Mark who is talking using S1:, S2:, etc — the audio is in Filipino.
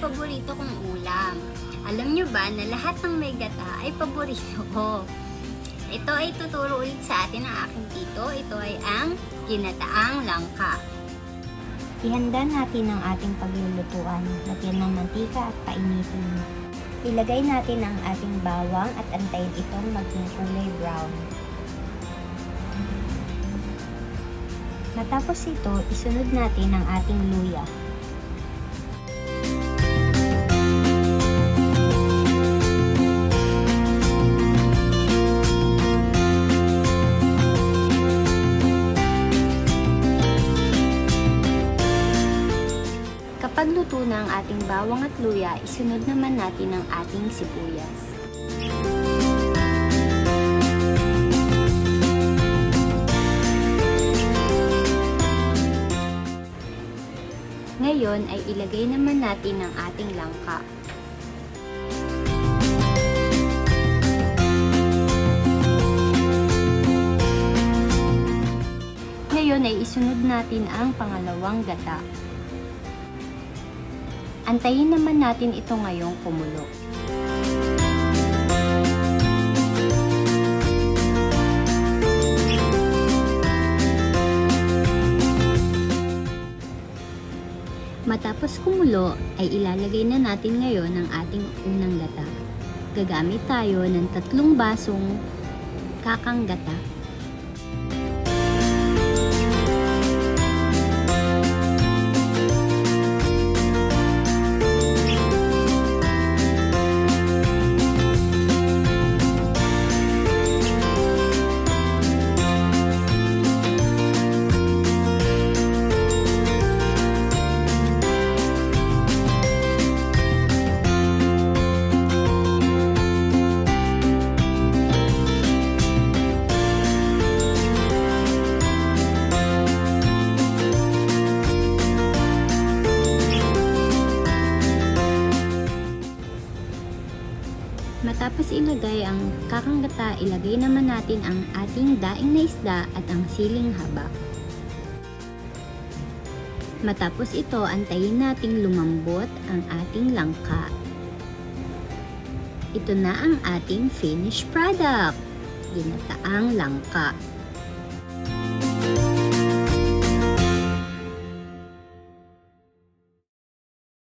S1: paborito kong ulam. Alam nyo ba na lahat ng may gata ay paborito ko? Ito ay tuturo ulit sa atin ng aking tito. Ito ay ang ginataang langka.
S2: Ihanda natin ang ating paglulutuan. Lagyan ng mantika at painitin. Ilagay natin ang ating bawang at antayin itong maging kulay brown. Matapos ito, isunod natin ang ating luya. Kapag luto na ang ating bawang at luya, isunod naman natin ang ating sibuyas. Ngayon ay ilagay naman natin ang ating langka. Ngayon ay isunod natin ang pangalawang gata. Antayin naman natin ito ngayong kumulo. Matapos kumulo, ay ilalagay na natin ngayon ang ating unang gata. Gagamit tayo ng 3 basong kakang gata. Matapos ilagay ang kakang gata, ilagay naman natin ang ating daing na isda at ang siling haba. Matapos ito, antayin nating lumambot ang ating langka. Ito na ang ating finished product, ginataang langka.